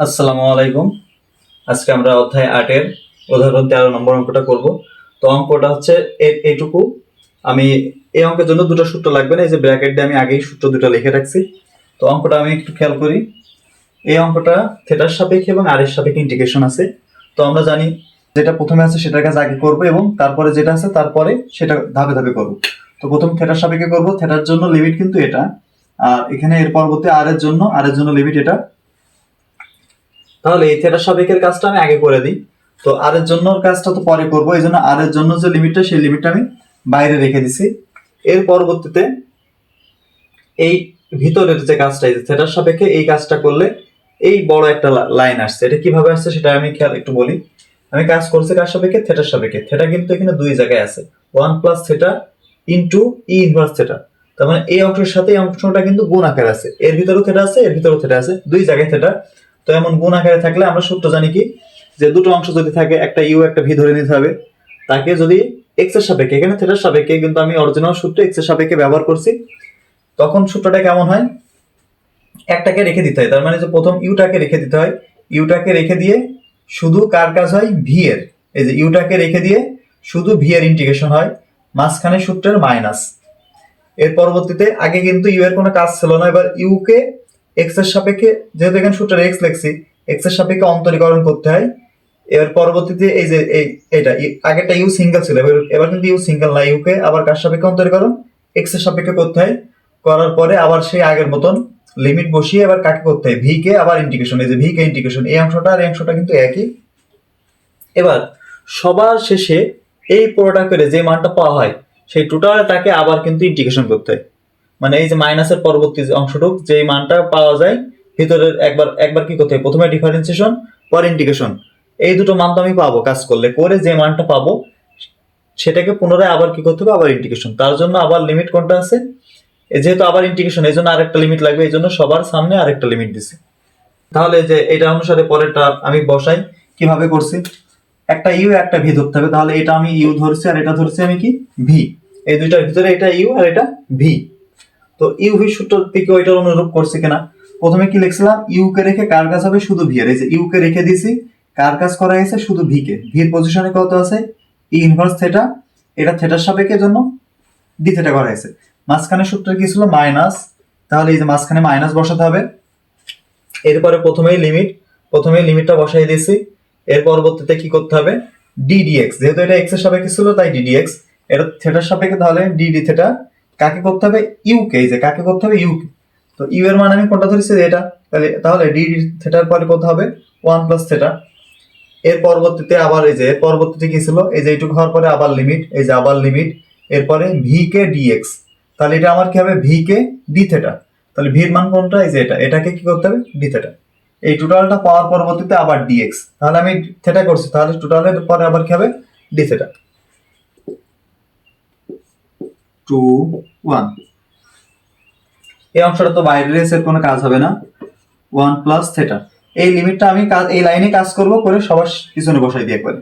আসসালামু আলাইকুম। আজকে আমরা অধ্যায় 8-এর উদাহরণ 13 নম্বর অঙ্কটা করব। তো অঙ্কটা হচ্ছে এইটুকু। আমি এই অঙ্কের জন্য দুটো সূত্র লাগবে না, এই যে ব্র্যাকেট দিয়ে আমি আগেই সূত্র দুটো লিখে রাখছি। তো অঙ্কটা আমি একটু খেয়াল করি। এই অঙ্কটা থিটার সাপেক্ষে এবং আর এর সাপেক্ষে ইন্টিগ্রেশন আছে। তো আমরা জানি যেটা প্রথমে আছে সেটার কাজ আগে করব এবং তারপরে যেটা আছে তারপরে সেটা ধাপে ধাপে করব। তো প্রথম থিটার সাপেক্ষে করব, থিটার জন্য লিমিট কিন্তু এটা, আর এখানে এর পরবর্তী আর এর জন্য লিমিট এটা। তাহলে এই থিটার সাপেক্ষের কাজটা আমি আগে করে দিই। তো আর এর জন্য কাজটা তো পরে করবো, এই জন্য আর এর জন্য যে লিমিটটা সেই লিমিটটা আমি বাইরে রেখে দিছি। এর পরবর্তীতে এই ভিতরের যে কাজটা, এই থিটার সাপেক্ষে এই কাজটা করলে এই বড় একটা লাইন আসছে। এটা কিভাবে আসছে সেটা আমি খেয়াল একটু বলি। আমি কাজ করছি কার সাপেক্ষে? থিটার সাপেক্ষে। থিটা কিন্তু এখানে দুই জায়গায় আছে, 1 + থিটা ইনটু ই ইনভার্স থিটা। তার মানে এই অংশের সাথে এই অংশটা কিন্তু গুণ আকারে আছে, এর ভিতরেও থিটা আছে এর ভিতরেও থিটা আছে, দুই জায়গায় থিটা। তো এমন গুণ আকারে থাকলে আমরা সূত্র জানি কি, যে দুটো অংশ যদি থাকে, একটা ইউ একটা ভি ধরে নিতে হবে। তাকে যদি এক্স এর সাপেক্ষে, এখানে থিটার সাপেক্ষে কিন্তু আমি অরিজিনাল সূত্র এক্স এর সাপেক্ষে ব্যবহার করছি, তখন সূত্রটা কেমন হয়? একটাকে রেখে দিতে হয়, তার মানে যে প্রথম ইউটাকে রেখে দিতে হয়। ইউটাকে রেখে দিয়ে শুধু কার কাজ হয়? ভি এর। এই যে ইউটাকে রেখে দিয়ে শুধু ভি এর ইন্টিগ্রেশন হয়, মাঝখানে সূত্রের মাইনাস। এর পরবর্তীতে আগে কিন্তু ইউ এর কোনো কাজ ছিল না, এবার ইউ কে এক্স এর সাপেক্ষে, যেহেতু এখানে সূত্রের এক্স লিখছি, এক্স এর সাপেক্ষে অন্তরীকরণ করতে হয়। এর পরবর্তীতে এই যে এটা আগেরটা ইউ সিঙ্গেল ছিল, এবার কিন্তু ইউ সিঙ্গেল না, ইউ কে আবার কার সাপেক্ষে অন্তরীকরণ? এক্স এর সাপেক্ষে করতে হয়। করার পরে আবার সেই আগের মতন লিমিট বসিয়ে এবার কাকে করতে হয়? ভি কে আবার ইন্টিগ্রেশন। এই যে ভি কে ইন্টিগ্রেশন, এই অংশটা আর এই অংশটা কিন্তু একই। এবার সবার শেষে এই পুরোটা করে যে মানটা পাওয়া হয় সেই টোটালটাকে আবার কিন্তু ইন্টিগ্রেশন করতে হয়। মানে এই যে মাইনাসের পরবর্তী যে অংশটুক, যে মানটা পাওয়া যায় ভিতরের, একবার একবার কি করতে হয়? প্রথমে ডিফারেন্সিয়েশন, পরে ইন্টিগ্রেশন। এই দুটো মান তো আমি পাবো কাজ করলে, করে যে মানটা পাবো সেটাকে পুনরায় আবার কি করতে হবে? আবার ইন্টিগ্রেশন। তার জন্য আবার লিমিট কোনটা আছে? যেহেতু আবার ইন্টিগ্রেশন, এই জন্য আরেকটা লিমিট লাগবে, এই জন্য সবার সামনে আরেকটা লিমিট দিছি। তাহলে যে এটা অনুসারে পরেরটা আমি বসাই। কিভাবে করছি? একটা ইউ একটা ভি ধরতে হবে, তাহলে এটা আমি ইউ ধরছি আর এটা ধরছি আমি কি? ভি। এই দুইটার ভিতরে এটা ইউ আর এটা ভি। তো ইউ ভি সূত্র থেকে ওইটার অনুরূপ করছে কিনা? প্রথমে কি লিখছিলাম? ইউ কে রেখে কার কাজ হবে? শুধু ভি এর। এই যে ইউ কে রেখে দিয়েছি, কার কাজ করা হয়েছে? শুধু ভি কে। ভির পজিশনে কত আছে? ই ইনভার্স থিটা। এটা থিটার সাপেক্ষে জন্য ডি থিটা করা হয়েছে। মাঝখানে সূত্র কি ছিল? মাইনাস। তাহলে এই যে মাঝখানে মাইনাস বসাতে হবে। এরপরে প্রথমেই লিমিটটা বসাই দিয়েছি। এর পরবর্তীতে কি করতে হবে? ডি ডিএক্স, যেহেতু এটা এক্স এর সাপেক্ষে ছিল তাই ডি ডিএক্স। এটা থিটার সাপেক্ষে, তাহলে ডি ডি থিটা। কাকে করতে হবে? ইউ কে। এই যে কাকে করতে হবে? ইউ কে। তো ইউ এর মান আমি কোনটা ধরেছি? এটা। তাহলে ডি ডি থিটার পরে কত হবে? 1 + থিটা। এর পরবর্তীতে আবার এই যে এর পরবর্তীতে কি ছিল? এই যে এইটুকু হওয়ার পরে আবার লিমিট, এই যে আবার লিমিট। এরপরে ভি কে ডিএক্স। তাহলে এটা আমার কি হবে? V K D theta. তাহলে ভির মান কোনটা? এই যে এটা। এটাকে কি করতে হবে? D theta. এই টোটালটা পাওয়ার পরবর্তীতে আবার ডিএক্স। তাহলে আমি থিটা করছি, তাহলে টোটালের পরে আবার কি হবে? D theta. 2 1। এই অংশটা তো বাইরের এর কোনো কাজ হবে না। 1 + থিটা। এই লিমিটটা আমি এই লাইনে কাজ করব, করে সবার পিছনে বসাই দিয়ে একবারে।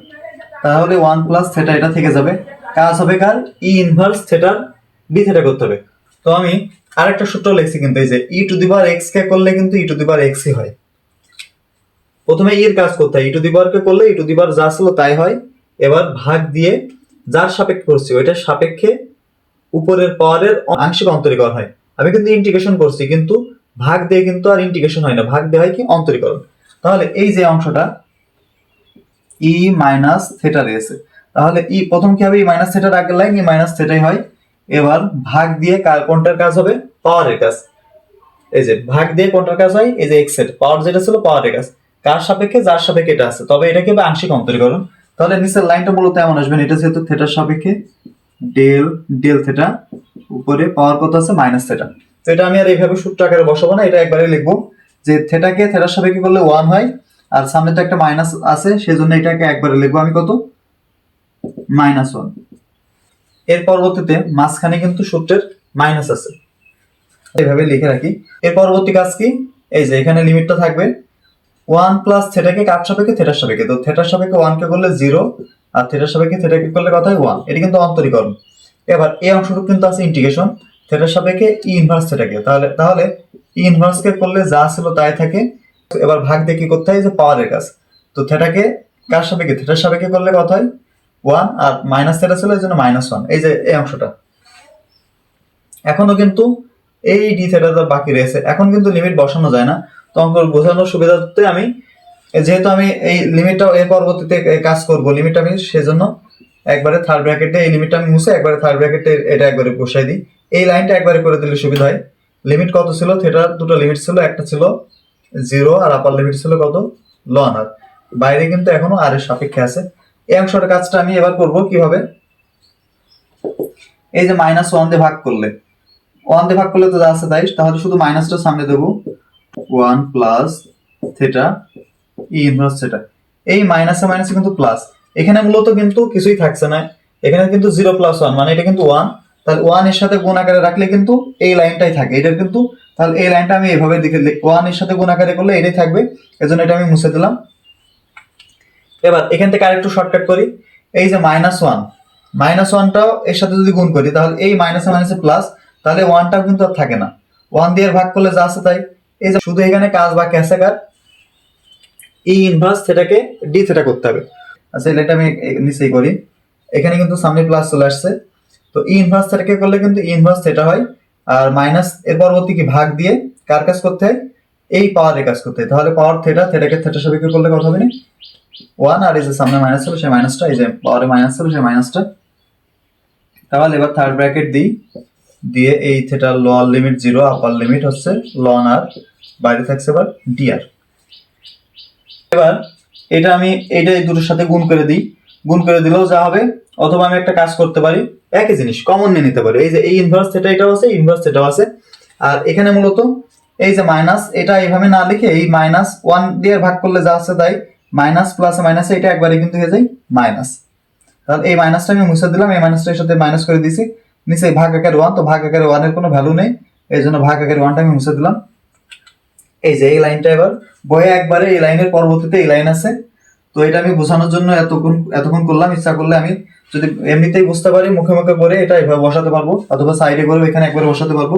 তাহলে 1 + থিটা এটা থেকে যাবে। কাজ হবে কার? ই ইনভার্স থিটার ডি থিটা করতে হবে। তো আমি আরেকটা সূত্র লিখছি কিন্তু, এই যে ই টু দি পাওয়ার এক্স কে করলে কিন্তু ই টু দি পাওয়ার এক্সই হয়। প্রথমে ই এর কাজ করতে হয়, ই টু দি পাওয়ার কে করলে ই টু দি পাওয়ার যা ছিল তাই হয়। এবার ভাগ দিয়ে যার সাপেক্ষে করছি ওইটার সাপেক্ষে উপরের পাওয়ারের আংশিক অন্তরীকরণ হয়। আমি কিন্তু ইন্টিগ্রেশন করছি, কিন্তু ভাগ দিয়ে কিন্তু আর ইন্টিগ্রেশন হয় না, ভাগ দিয়ে হয় কি? অন্তরীকরণ। তাহলে এই যে অংশটা ই মাইনাস থিটা রয়েছে, তাহলে ই প্রথম কি হবে? ই মাইনাস থিটার আগের লাইন ই মাইনাস থিটাই হয়। এবার ভাগ দিয়ে কোনটার কাজ হবে? পাওয়ারের কাজ। এই যে ভাগ দিয়ে কোনটার কাজ হয়? এই যে এক্স এর পাওয়ার যেটা ছিল পাওয়ারের কাজ। কার সাপেক্ষে? যার সাপেক্ষে এটা আছে, তবে এটাকে হবে আংশিক অন্তরীকরণ। তাহলে নিচের লাইনটা মূলত এমন আসবে, এটা যেহেতু থিটার সাপেক্ষে ডেল ডেল থিটা, উপরে পাওয়ার কত আছে? Minus theta. তো এটা আমি আর এইভাবে সূত্র আকারে বসাবো না, এটা একবারে লিখবো যে থিটাকে থিটার সাপেক্ষে করলে 1 হয়, আর সামনে তো একটা মাইনাস আছে সেজন্য এটাকে একবারে লিখবো আমি কত? -1। এর পরবর্তীতে মাঝখানে কিন্তু সূত্রের মাইনাস আছে, এইভাবে লিখে রাখি। এর পরবর্তী কাজ কি? এই যে এখানে লিমিটটা থাকবে 1 + থিটাকে কার সাপেক্ষে? থিটার সাপেক্ষে। তো থিটার সাপেক্ষে 1 কে করলে 0, আর থিটার সাপেক্ষে থিটাকে করলে কত হয়? 1। এটা কিন্তু অন্তরীকরণ। এবার এই অংশটুকু কিন্তু আছে ইন্টিগ্রেশন, থিটার সাপেক্ষে ই ইনভার্স থিটাকে। তাহলে ই ইনভার্স কে করলে যা ছিল তাই থাকে, এবার ভাগ দিয়ে কি করতে হয়, যে পাওয়ারের কাজ। তো থেটাকে কার সাপেক্ষে, থেটার সাপেক্ষে করলে কত হয় 1, আর মাইনাস থেটা ছিল এই জন্য -1, এই যে এই অংশটা। এখনো কিন্তু এই ডি থেটাটা বাকি রয়েছে, এখন কিন্তু লিমিট বসানো যায় না। তো অঙ্ক বোঝানোর সুবিধার্থে আমি, যেহেতু আমি এই লিমিটটা এর পরবর্তীতে কাজ করব, লিমিট আমি সেজন্য একবারে থার্ড ব্র্যাকেটে এই লিমিটটা আমি মুছে একবারে থার্ড ব্র্যাকেটে এটা একবারে বসাই দিই। এই লাইনটা একবারে করে দিলে সুবিধা হয়। লিমিট কত ছিল, থেটার দুটো লিমিট ছিল, একটা ছিল 0 আর আপার লিমিট ছিল কত লন আর, বাইরে কিন্তু এখনো আর এর সাপেক্ষে আছে। এই অংশটার কাজটা আমি এবার করব কিভাবে, এই যে -1 দিয়ে ভাগ করলে, 1 দিয়ে ভাগ করলে তো যা আছে তাই, তাহলে শুধু মাইনাসটা সামনে দেবো, 1 প্লাস থেটা ই ইনভার্স থেটা। এই মাইনাসে মাইনাসে কিন্তু প্লাস, এখানে মূলত কিন্তু কিছুই থাকছে না, এখানে কিন্তু 0 + 1 মানে এটা কিন্তু 1, তাহলে 1 এর সাথে গুণ আকারে রাখলে কিন্তু এই লাইনটাই থাকে, এটার কিন্তু, তাহলে এই লাইনটা আমি এইভাবে লিখে 1 এর সাথে গুণ আকারে করলে এটাই থাকবে, এজন্য এটা আমি মুছে দিলাম। এবার এখান থেকে আরেকটু শর্টকাট করি, এই যে -1টাও এর সাথে যদি গুণ করি তাহলে এই মাইনাসে মাইনাসে প্লাস, তাহলে 1টাও কিন্তু আর থাকে না, 1 দিয়ে ভাগ করলে যা আছে তাই। এই যে শুধু এখানে কাজ বাকি আছে কার, ই ইনভার্স থেটাকে ডি থেটা করতে হবে। আচ্ছা এটা আমি নিচেই করি, এখানে কিন্তু সামনে প্লাস চলে আসছে, তো ই ইনভার্স থেটাকে করলে কিন্তু ই ইনভার্স থেটা হয়, আর মাইনাস এর পরবর্তী কি ভাগ দিয়ে কার কাজ করতে হয়, এই পাওয়ারের কাজ করতে হয়। তাহলে পাওয়ার থেটা, থেটাকে থেটার সাপেক্ষে করলে কত হবে না 1, আর এই যে সামনে মাইনাস ছিল সেই মাইনাসটা, এই যে পাওয়ারে মাইনাস ছিল সেই মাইনাসটা। তাহলে এবার থার্ড ব্র্যাকেট দিই, দিয়ে এই থেটার লোয়ার লিমিট 0, আপার লিমিট হচ্ছে লন আর, বাইরে থাকছে এবার ডি আর। এবার এটা আমি এইটা এই দুটোর সাথে গুণ করে দিই, গুণ করে দিলেও যা হবে, অথবা আমি একটা কাজ করতে পারি, একই জিনিস কমন নিয়ে নিতে পারি, এই যে এই ইনভার্স থেটা এটাও আছে, ইনভার্স থেটাও আছে, আর এখানে মূলত এই যে মাইনাস, এটা এইভাবে না লিখে এই -1 দিয়ে ভাগ করলে যা আছে তাই, মাইনাস প্লাস মাইনাস এটা একবারে কিন্তু হয়ে যায় মাইনাস। তাহলে এই মাইনাসটা আমি মুছে দিলাম, এই মাইনাসটার সাথে মাইনাস করে দিয়েছি, নিচে ভাগ আকারে 1, তো ভাগ আকারে 1 এর কোনো ভ্যালু নেই, এই জন্য ভাগ আকারে 1টা আমি মুছে দিলাম। এই যে এই লাইনটা এবার বইয়ে একবারে এই লাইনের পরবর্তীতে এই লাইন আছে, তো এটা আমি বোঝানোর জন্য এতক্ষণ করলাম, ইচ্ছা করলে আমি যদি এমনিতেই বুঝতে পারি মুখে মুখে করে এটা এভাবে বসাতে পারবো, অথবা সাইডে করে এখানে একবারে বসাতে পারবো।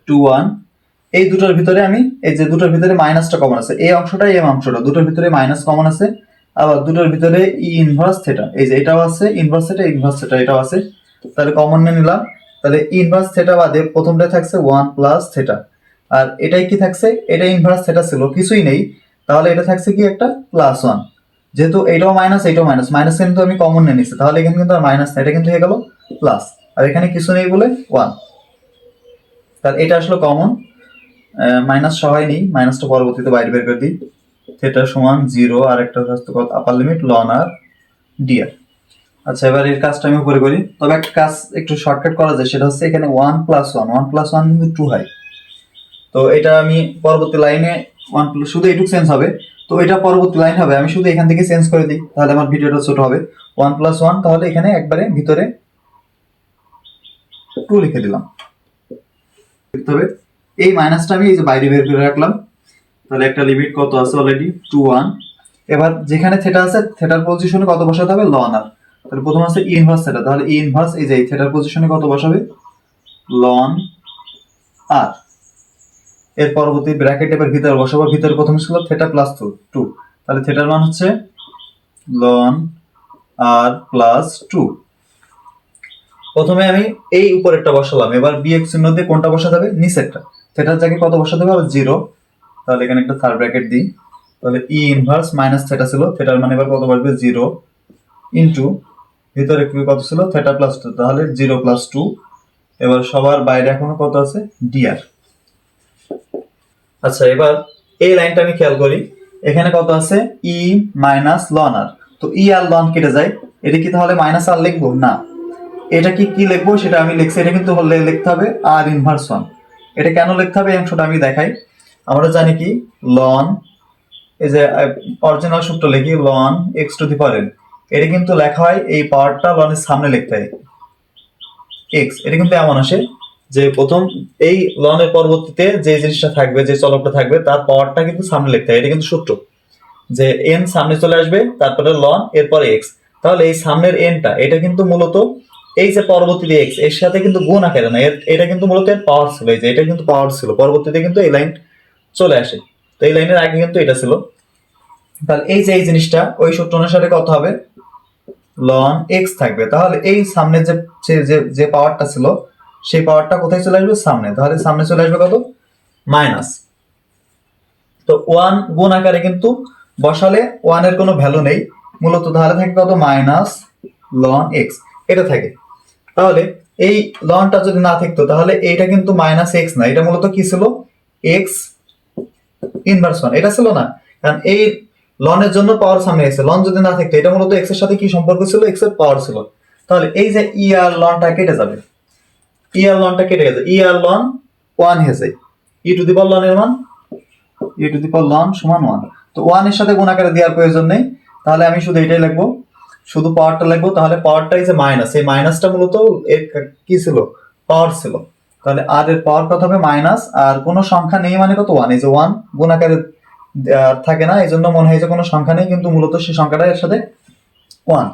2 1, এই দুটোর ভিতরে আমি, এই যে দুটোর ভিতরে মাইনাসটা কমন আছে, এই অংশটা এই অংশটা দুটোর ভিতরে মাইনাস কমন আছে, আবার দুটোর ভিতরে ই ইনভার্স থেটা, এই যে এটাও আছে ইনভার্স থেটা এটাও আছে, তাহলে কমন নিয়ে নিলাম। তাহলে ইনভার্স থেটা বাদে প্রথমটা থাকছে 1 প্লাস থেটা, আর এটাই কি থাকছে, এটা ইনভার্স থেটা ছিল কিছুই নেই, তাহলে এটা থাকছে কি একটা +1, যেহেতু এটাও মাইনাস এটাও মাইনাস, মাইনাস কিন্তু আমি কমন নিয়ে নিচ্ছি, তাহলে এখানে কিন্তু আর মাইনাস না, এটা কিন্তু হয়ে গেল প্লাস, আর এখানে কিছু নেই বলে 1, তাহলে এটা আসলে কমন, মাইনাস সহায় নেই, মাইনাসটা পরবর্তীতে বাইরে বের করে দিই। থেটা সমান 0, আর একটা হচ্ছে আপার লিমিট লন আর ডি আর। আচ্ছা এবার এর কাজটা আমি উপরে করি, তবে একটা কাজ একটু শর্টকাট করা যায়, সেটা হচ্ছে এখানে 1 + 1 কিন্তু 2 হয়, তো এটা আমি পরবর্তী লাইনে 1 শুধু এইটুকু চেঞ্জ হবে, তো এটা পরবর্তী লাইন হবে, আমি শুধু এখান থেকে চেঞ্জ করে দিই, তাহলে আমার ভিডিওটা ছোট হবে। 1 + 1, তাহলে এখানে একবারে ভিতরে 2 লিখে দিলাম, তবে এই মাইনাসটা আমি এই যে বাইরে বের করে রাখলাম, তাহলে একটা লিমিট কত আছে অলরেডি 2 1। এবার যেখানে থেটা আছে থেটার পজিশনে কত বসাতে হবে লন আর, তাহলে প্রথম আছে ই ইনভার্স থেটা, তাহলে ই ইনভার্স এই যে থেটার পজিশনে কত বসাবে লন আর, এর পরবর্তী ব্র্যাকেট এবার ভিতরে বসাবো, ভিতরে প্রথম ছিল থেটা প্লাস 2, তাহলে থেটার মান হচ্ছে লন আর প্লাস 2। প্রথমে আমি এই উপরেরটা বসালাম, এবার বিয়োগ চিহ্ন দিয়ে কোনটা বসাতে হবে নিচেরটা, থেটার জায়গায় কত বসাতে হবে 0, তাহলে এখানে একটা থার্ড ব্র্যাকেট দিই, তাহলে ই ইনভার্স মাইনাস থেটা ছিল, থেটার মানে এবার কত বসবে 0 ইনটু ভিতরে কত ছিল থেটা প্লাস 2, তাহলে 0 + 2, এবার সবার বাইরে এখনো কত আছে ডিআর। আচ্ছা এবার এই লাইনটা আমি খেয়াল করি, এখানে কত আছে ই মাইনাস লন আর, তো ই আর লন কেটে যায়, এটা কি তাহলে মাইনাস আর লিখবো না, এটা কি লিখবো সেটা আমি লিখছি, এটা কিন্তু লিখতে হবে আর ইনভার্স 1। এটা কেন লিখতে হবে এই অংশটা আমি দেখাই। আমরা জানি কি লন, এই যে অরিজিনাল সূত্র লিখি লন x⁴n, এটা কিন্তু লেখা হয় এই পাওয়ারটা লনের সামনে লিখতে হয় x, এটা কিন্তু এমন আসে যে প্রথম এই লনের পরবর্তীতে যে জিনিসটা থাকবে, যে চলকটা থাকবে তার পাওয়ারটা কিন্তু সামনে লিখতে হয়, এটা কিন্তু সূত্র যে n সামনে চলে আসবে, তারপরে লন এরপরে x, তাহলে এই সামনের nটা এটা কিন্তু মূলত এই যে পরবর্তীতে x এর সাথে কিন্তু গুণ আকারে না, এটা কিন্তু মূলত এর পাওয়ার ছিল, এই যে এটা কিন্তু পাওয়ার ছিল, পরবর্তীতে কিন্তু এই লাইন চলে আসে। তো এই লাইনের আগে কিন্তু এটা ছিল। তাহলে এই যে এই জিনিসটা ওই সূত্র অনুসারে কত হবে, লন এক্স থাকবে। তাহলে এই সামনে যে যে যে পাওয়ারটা ছিল সেই পাওয়ারটা কোথায় চলে আসবে, সামনে। তাহলে সামনে চলে আসবে কত, মাইনাস। তো ওয়ান গুণ আকারে কিন্তু বসালে ওয়ানের কোনো ভ্যালু নেই মূলত, তাহলে থাকে কত, মাইনাস লন এক্স, এটা থাকে। তাহলে এই লনটা যদি না থাকতো তাহলে এইটা কিন্তু মাইনাস এক্স না, এটা মূলত কি ছিল, এক্স ইনভার্স ওয়ান, এটা ছিল না। কারণ এই লনের জন্য পাওয়ার সামনে এসে, লন যদি না থাকতো এটা মূলত এক্স এর সাথে কি সম্পর্ক ছিল, এক্স এর পাওয়ার ছিল। তাহলে এই যে ই আর লনটা কেটে যাবে, ই আর লনটা কেটে গেছে, ই আর লন ওয়ান হয়েছে, ই টু দি পাওয়ার লনের মান ই টু দি পাওয়ার লন সমান ওয়ান। তো ওয়ান এর সাথে গুণ আকারে দেওয়ার প্রয়োজন নেই, তাহলে আমি শুধু এটাই লিখবো, শুধু পাওয়ারটা লিখবো। তাহলে পাওয়ারটা এই যে মাইনাস, এই মাইনাসটা মূলত এর কি ছিল, পাওয়ার ছিল। তাহলে আর এর পাওয়ার কত হবে, মাইনাস, আর কোনো সংখ্যা নেই মানে কত, ওয়ান। এই যে ওয়ান গুণ আকারে থাকে না, এই জন্য মনে হয় যে কোনো সংখ্যা নেই, কিন্তু মূলত সেই সংখ্যাটা এর সাথে ওয়ান।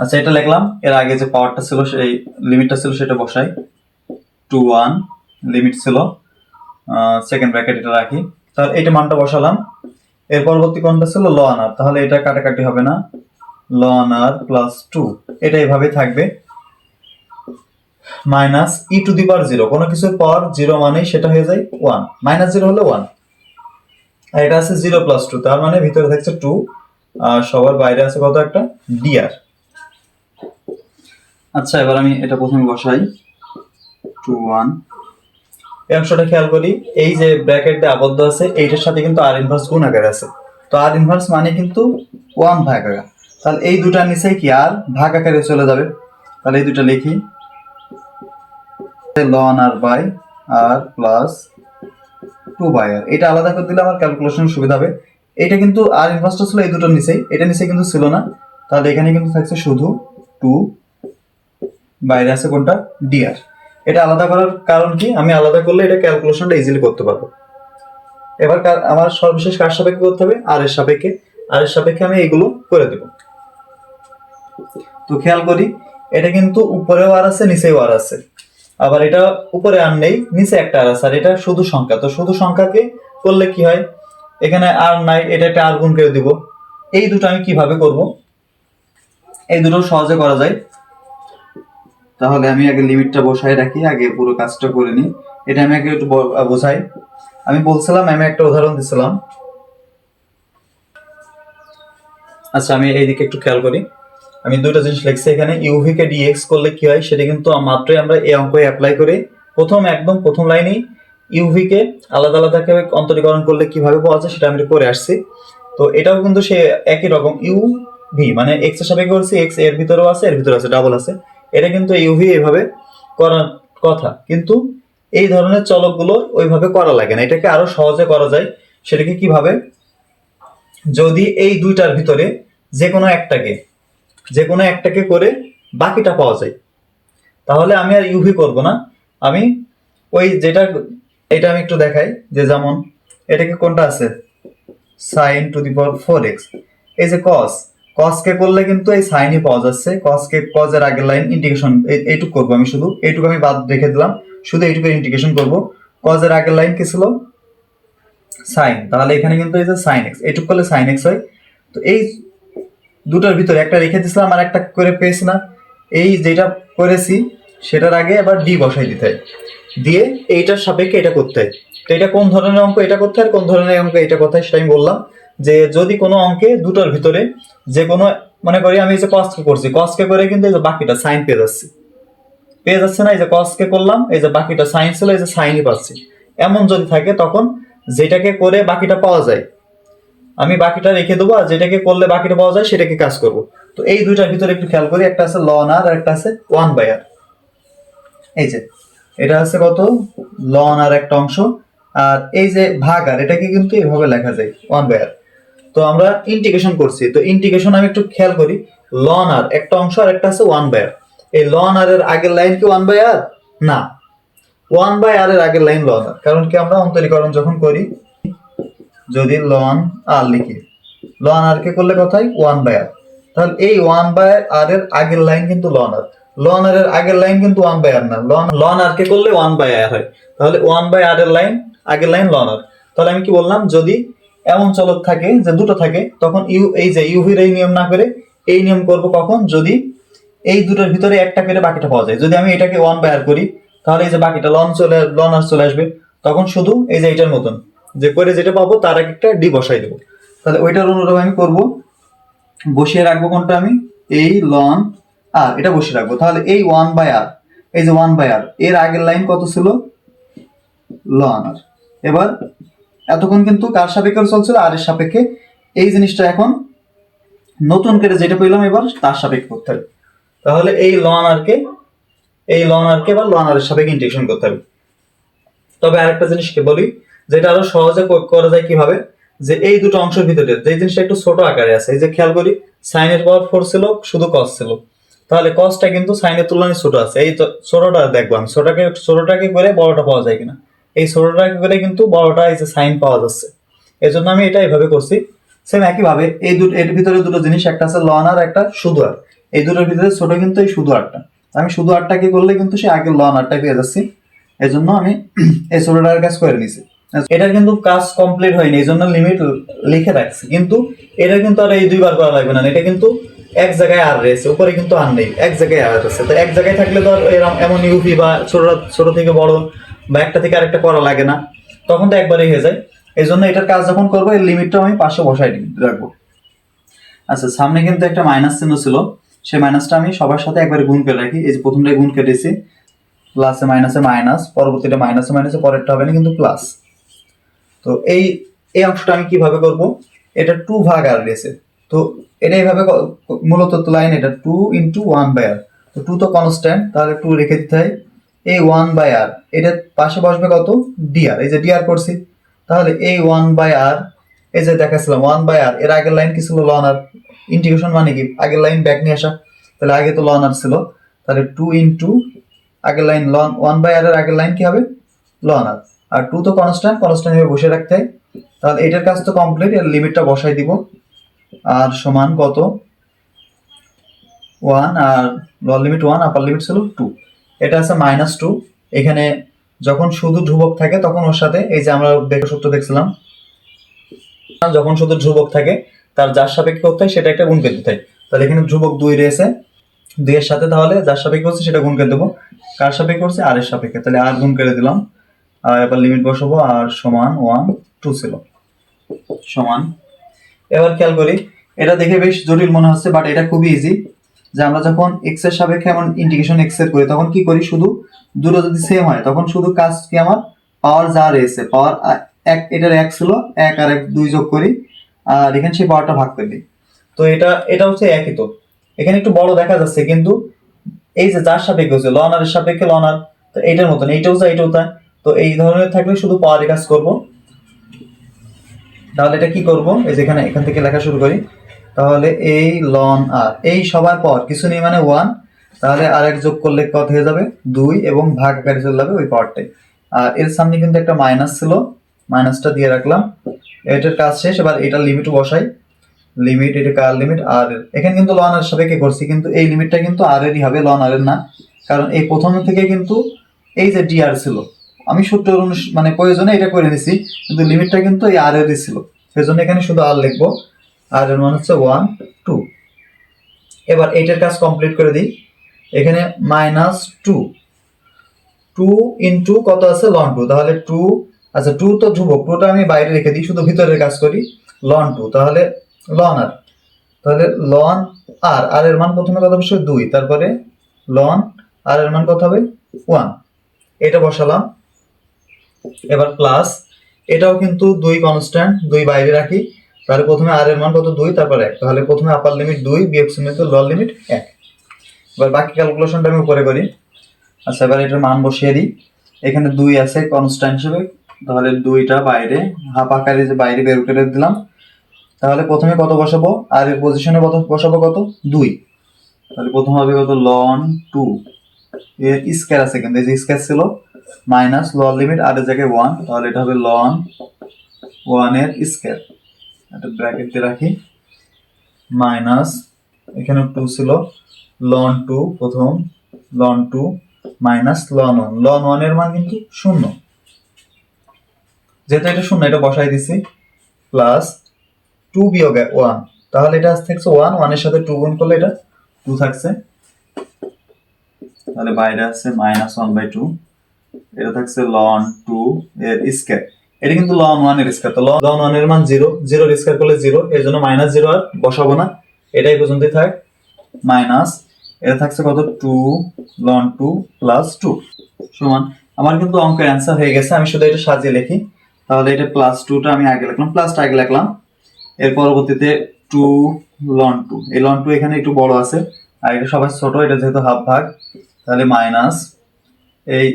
আচ্ছা, এটা লিখলাম। এর আগে যে পাওয়ারটা ছিল, সেই লিমিটটা ছিল, সেটা বসাই, টু ওয়ান লিমিট ছিল, সেকেন্ড ব্র্যাকেট এটা রাখি। তাহলে এইটা মানটা বসালাম। এর পরবর্তী কোনটা ছিল, লন আর, তাহলে এটা কাটাকাটি হবে না, লন আর প্লাস টু, এটা এভাবে থাকবে, minus E to the power zero, কোনো কিছুর পাওয়ার জিরো মানেই সেটা হয়ে যায় ওয়ান, মাইনাস জিরো হলে ওয়ান। আর এটা আছে জিরো প্লাস টু, তার মানে ভিতরে থাকছে টু, আর সবার বাইরে আছে কত, একটা ডিআর। আচ্ছা, এবার আমি এটা প্রথমে বসাই, টু ওয়ান। এই অংশটা খেয়াল করি, এই যে ব্র্যাকেট দিয়ে আবদ্ধ আছে এইটার সাথে কিন্তু আর ইনভার্স গুণ আকারে আছে। তো আর ইনভার্স মানে কিন্তু ওয়ান ভাগ আকার, তাহলে এই দুটার নিচে কি আর ভাগ আকারে চলে যাবে। তাহলে এই দুটা লিখি, ln R by R plus two by R, এটা আলাদা করে দিলে আমার ক্যালকুলেশন সুবিধা হবে। এটা কিন্তু আর ইনভার্সটা ছিল এই দুটোর নিচেই, এটা নিচে কিন্তু ছিল না, তাহলে এখানে কিন্তু থাকছে শুধু টু, বাইরে আছে কোনটা, ডিআর। এটা আলাদা করার কারণ কি, আমি আলাদা করলে এটা ক্যালকুলেশনটা ইজিলি করতে পারবো। এবার আমার সর্বশেষ কার সাপেক্ষে করতে হবে, আর এর সাপেক্ষে। আর এর সাপেক্ষে আমি এগুলো করে দেব। তো খেয়াল করি, এটা কিন্তু উপরেও আর আছে, নিচেও আর আছে। আবার এটা উপরে আর নেই, নিচে একটা আর আছে, আর এটা শুধু সংখ্যা। তো শুধু সংখ্যাকে করলে কি হয়, এখানে আর নাই, এটা একটা আর গুণ করে দিব। এই দুটো আমি কিভাবে করব, এই দুটো সহজে করা যায়। তাহলে আমি আগে লিমিটটা বসাই রাখি, আগে পুরো কাজটা করে নিই। এটা আমি আগে একটু বোঝাই। আমি বলছিলাম, আমি একটা উদাহরণ দিছিলাম। আচ্ছা, আমি এইদিকে একটু খেয়াল করি, আমি দুটো জিনিস লিখছি এখানে। ইউভি কে ডিএক্স করলে কি হয় সেটা কিন্তু মাত্রই আমরা এই অঙ্কে অ্যাপ্লাই করে একদম প্রথম লাইনেই ইউভি কে আলাদা আলাদা করে অন্তরীকরণ করলে কিভাবে পাওয়া যায় সেটা আমি করে আসছি। তো এটাও কিন্তু সে একই রকম, ইউভি মানে এক্স এর সাপেক্ষে করছি, এক্স এর ভিতরেও আছে, এর ভিতরে আছে, ডাবল আছে। এটা কিন্তু ইউভি এইভাবে করার কথা, কিন্তু এই ধরনের চলকগুলো ওইভাবে করা লাগে না, এটাকে আরো সহজে করা যায়। সেটাকে কিভাবে, যদি এই দুইটার ভিতরে যে কোনো একটাকে করে বাকিটা পাওয়া যায়, তাহলে আমি আর ইউভি করব না, আমি ওই যেটা, এটা আমি একটু দেখাই, যে যেমন এটাকে কোনটা আছে, sign to the power 4x, এই যে কস কে করলে কিন্তু এই সাইনই পাওয়া যাচ্ছে, কস এর আগের লাইন ইন্টিগ্রেশন এইটুকু করবো, আমি শুধু এইটুকু আমি বাদ রেখে দিলাম, শুধু এইটুকু ইন্টিগ্রেশন করব। কস এর আগের লাইন কি ছিল, সাইন, তাহলে এখানে কিন্তু এই যে সাইন এক্স, এইটুকু করলে সাইন এক্স হয়। তো এই দুটার ভিতরে একটা রেখে দিছিলাম আর একটা করে পেয়েছি না, এই যেটা করেছি সেটার আগে আবার ডি বসাই দিতে হয়, দিয়ে এইটার সাপেক্ষে এটা করতে হয়। তো এটা কোন ধরনের অঙ্ক, এটা করতে হয়, আর কোন ধরনের অঙ্ক এটা করতে হয় সেটা আমি বললাম। যে যদি কোনো অঙ্কে দুটোর ভিতরে যে কোনো, মনে করি আমি এই যে কসকে করছি, কসকে করে কিন্তু এই যে বাকিটা সাইন পেয়ে যাচ্ছে না, এই যে কসকে করলাম, এই যে বাকিটা সাইন ছিল, এই যে সাইনই পাচ্ছি। এমন যদি থাকে তখন যেটাকে করে বাকিটা পাওয়া যায় আমি বাকিটা রেখে দেবো, আর যেটাকে করলে বাকিটা পাওয়া যায় সেটাকে কাজ করব। তো এই দুইটার ভিতরে একটু খেয়াল করি, একটা আছে লন আর একটা আছে ওয়ান বাই আর। এই যে এটা আছে কত, লন আর একটা অংশ, আর এই যে ভাগ আর, এটাকে কিন্তু এইভাবে লেখা যায় ওয়ান বাই আর। তো আমরা ইন্টিগ্রেশন করছি, তো ইন্টিগ্রেশন আমি একটু খেয়াল করি, লন আর একটা অংশ আর একটা আছে ওয়ান বাই আর। এই লন আর এর আগের লাইন কি ওয়ান বাই আর না, ওয়ান বাই আর এর আগের লাইন লন আর, কারণ কি আমরা অন্তরীকরণ যখন করি, যদি লন আর লিখি, লন আর কে করলে কথাই ওয়ান বাই আর, তাহলে এই ওয়ান বাই আর এর আগের লাইন কিন্তু লন আর, লন আর এর আগের লাইন কিন্তু ওয়ান বাই আর না, লন আর কে করলে ওয়ান বাই আর হয়, তাহলে ওয়ান বাই আর এর লাইন আগের লাইন লন আর। তাহলে আমি কি বললাম, যদি এমন চলক থাকে যে দুটো থাকে, তখন এই যে ইউভির এই নিয়ম না করে এই নিয়ম করব কখন, যদি এই দুটোর ভিতরে একটা করে বাকিটা পাওয়া যায়। যদি আমি এটাকে 1/r করি, তাহলে এই যে বাকিটা লন আর চলে আসবে। তখন শুধু এই যে এটার মতন যে করে যেটা পাবো তার একটা ডি বসাই দেবো। তাহলে ওইটার অনুরূপ আমি করব, বসিয়ে রাখবো কোনটা, আমি এই লন আর এটা বসিয়ে রাখবো। তাহলে এই 1/r, এই যে 1/r এর আগের লাইন কত ছিল, লন আর। এবার এতক্ষণ কিন্তু কার সাপেক্ষে চলছিল, আর এর সাপেক্ষে। এই জিনিসটা এখন নতুন করে যেটা পেলাম এবার তার সাপেক্ষে করতে হবে। তাহলে এই লন আর কে এবার লন আর এর সাপেক্ষে ইন্টিগ্রেশন করতে হবে। তবে আরেকটা জিনিসকে বলি, যেটা আরো সহজে করা যায় কিভাবে, যে এই দুটো অংশের ভিতরে যে জিনিসটা একটু ছোট আকারে আছে, এই যে খেয়াল করি সাইনের পাওয়ার 4 ছিল, শুধু কস ছিল। তাহলে কসটা কিন্তু সাইনের তুলনায় ছোট আছে। এই তো ছোটটা দেখবো আমি, ছোটটাকে করে বড়টা পাওয়া যায় কিনা। এই ছোটটাকে করে কিন্তু বড়টা এই যে সাইন পাওয়া যাচ্ছে। এই জন্য আমি এটা এইভাবে করছি। সেম একইভাবে এর ভিতরে দুটো জিনিস, একটা আছে লন আর, একটা শুধু আর। এই দুটোর ভিতরে ছোট কিন্তু এই শুধু আরটা। আমি শুধু আরটাকে করলে কিন্তু সে আগে লন আরটাই পেয়ে যাচ্ছি। এই জন্য আমি এই ছোটটার কাজ করে নিছি। এটার কিন্তু কাজ কমপ্লিট হয়নি, এই জন্য লিমিট লিখে রাখছি। কিন্তু এটা কিন্তু আর এই দুইবার করা লাগবে না, এটা কিন্তু এক জায়গায় আর রয়েছে, উপরে কিন্তু আর নেই, এক জায়গায় আর আছে। তো এক জায়গায় থাকলে তো আর এমন ইউপি বা ছোট থেকে বড় বা একটা থেকে আরেকটা করা লাগে না, তখন তো একবারই হয়ে যায়। এই জন্য এটার কাজ যখন করবো এই লিমিটটা আমি পাশে বসাই রাখবো। আচ্ছা, সামনে কিন্তু একটা মাইনাস চিহ্ন ছিল, সেই মাইনাসটা আমি সবার সাথে একবারে গুণ করে রাখি। এই যে প্রথমটাই গুণ কেটেছি, প্লাসে মাইনাসে মাইনাস, পরবর্তীটা মাইনাসে মাইনাসে, পরেরটা হবে না কিন্তু প্লাস। তো এই এই অংশটা আমি কিভাবে করব, এটা 2 ভাগ আর রয়েছে। তো এটা এইভাবে মূলত লাইন, এটা 2 ইন্টু 1/r। তো 2 তো কনস্ট্যান্ট, তাহলে 2 রেখে দিতে হয়। এই 1/r এটার পাশে বসবে কত, dr, এই যে dr করছি। তাহলে এই 1/r, এই যে দেখাচ্ছিলাম 1/r এর আগের লাইন কি ছিল, লন আর। ইন্টিগ্রেশন মানে কি, আগের লাইন ব্যাক নিয়ে আসা। তাহলে আগে তো লন আর ছিল, তাহলে 2 ইন্টু আগের লাইন লন, 1/r এর আগের লাইন কি হবে, লন আর। আর 2 তো কনস্ট্যান্ট হিসেবে বসে রাখতে হয়। তাহলে এটার কাজ তো কমপ্লিট, এর লিমিটটা বসাই দিব। আর সমান কত, 1, আর লোয়ার লিমিট 1, আপার লিমিট ছিল 2। এটা আছে -2। এখানে যখন শুধু ধ্রুবক থাকে তখন ওর সাথে এই যে আমরা সূত্র দেখছিলাম, যখন শুধু ধ্রুবক থাকে তার যার সাপেক্ষে করতে হয় সেটা একটা গুণ করে দিতে হয়। তাহলে এখানে ধ্রুবক 2 রয়েছে, 2 এর সাথে তাহলে যার সাপেক্ষে হচ্ছে সেটা গুণ করে দেবো। কার সাপেক্ষে করছে, আর এর সাপেক্ষে, তাহলে আর গুণ করে দিলাম। আর এবার লিমিট বসাবো, আর সমান 1, 2 ছিল সমান। এবার খেয়াল করি, এটা দেখে বেশ জটিল মনে হচ্ছে, বাট এটা খুবই ইজি। যে আমরা যখন এক্স এর সাপেক্ষে এমন ইন্টিগ্রেশন এক্স এর করি, তখন কি করি, শুধু দুটো যদি সেম হয় তখন শুধু কাজ কি, আমার পাওয়ার যা রয়েছে, পাওয়ার এক, এটার এক ছিল, এক আর এক 2 যোগ করি, আর এখানে সেই পাওয়ারটা ভাগ করে দিই। তো এটা হচ্ছে একই। তো এখানে একটু বড় দেখা যাচ্ছে, কিন্তু এই যে যার সাপেক্ষে হচ্ছে লন আর এর সাপেক্ষে লন আর, তো এইটার মতন এইটাও যা এটাও তা। তো এই ধরনের থাকলে শুধু পাওয়ারে কাজ করব। তাহলে এটা কি করব, এই যে এখান থেকে লেখা শুরু করি। তাহলে এই লন আর, এই সবার পর কিছু নেই মানে 1, তাহলে আর এক যোগ করলে কত হয়ে যাবে, 2, এবং ভাগ আকারে চলে যাবে ওই পাওয়ারটাই। আর এর সামনে কিন্তু একটা মাইনাস ছিল, মাইনাসটা দিয়ে রাখলাম। এটার কাজ শেষ। এবার এটা লিমিট বসাই, লিমিট, এটা কার লিমিট, আর এখানে কিন্তু লন আর সাপেক্ষে করছি, কিন্তু এই লিমিটটা কিন্তু আর এরই হবে, লন আর এর না। কারণ এই প্রথম থেকে কিন্তু এই যে dr ছিল, আমি সূত্র মানে প্রয়োজনে এটা করে নিছি, কিন্তু লিমিটটা কিন্তু এই আর এরই ছিল। সেজন্য এখানে শুধু আর লিখবো, আর এর মান হচ্ছে 1, 2। এবার এইটার কাজ কমপ্লিট করে দিই। এখানে -2, 2 ইন্টু কত আছে, লন 2। তাহলে 2, আচ্ছা 2 তো ধ্রুবক, 2টা আমি বাইরে রেখে দিই, শুধু ভিতরের কাজ করি। লন 2, তাহলে লন আর, তাহলে লন আর এর মান প্রথমে কত হবে, 2, তারপরে লন আর এর মান কত হবে, 1। এটা বসালাম। এবার প্লাস, এটাও কিন্তু 2 কনস্ট্যান্ট, 2 বাইরে রাখি। তাহলে প্রথমে আর এর মান কত, 2, তারপর 1। তাহলে প্রথমে আপার লিমিট 2 বিয়োগ চিহ্ন লোয়ার লিমিট 1। এবার বাকি ক্যালকুলেশনটা আমি উপরে করি। আচ্ছা, এবার এটার মান বসিয়ে দিই। এখানে 2 আছে কনস্ট্যান্ট হিসেবে, তাহলে 2টা বাইরে হাফ আকারে যে বাইরে বের করে দিলাম। তাহলে প্রথমে কত বসাবো, আর এর পজিশনে কত বসাবো, কত, 2। তাহলে প্রথম হবে কত, লন 2 এর স্কয়ার আছে, কিন্তু এই যে স্কয়ার ছিল, মাইনাস লোয়ার লিমিট আর এর জায়গায় 1, তাহলে এটা হবে লন 1 এর স্কয়ার। এটা ব্র্যাকেট দিয়ে রাখি, মাইনাস এখানে 2 ছিল, লন 2 প্রথম, লন 2 মাইনাস লন 1, লন 1 এর মান কিন্তু 0। যেহেতু এটা শূন্য এটা বসাই দিছি প্লাস 2 বিয়োগ 1, তাহলে এটা থাকছে 1, 1 এর সাথে 2 গুণ করলে এটা 2 থাকছে, তাহলে বাইরে আছে -1/2, এটা থাকছে ln 2 এর স্কয়ার। এটা কিন্তু ln 1 এর স্কয়ার, তো ln 1 এর মান 0, 0 এর স্কয়ার করলে 0, এর জন্য -0 আর বসাবো না, এটাই পর্যন্তই থাক মাইনাস, এটা থাকছে কত 2 ln 2 প্লাস 2 সমান। আমার কিন্তু অঙ্কের অ্যান্সার হয়ে গেছে, আমি শুধু এটা সাজিয়ে লিখি, তাহলে এটা প্লাস 2টা আমি আগে লিখলাম, প্লাসটা আগে লিখলাম, এর পরবর্তীতে 2 ln 2, এই ln 2 এখানে একটু বড় আছে আর এটা সবাই ছোট, এটা যেহেতু হাফ ভাগ, তাহলে মাইনাস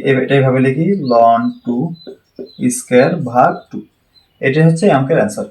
এটা এইভাবে লিখি ln 2 স্কয়ার ভাগ 2, এটাই হচ্ছে অঙ্কের অ্যান্সার।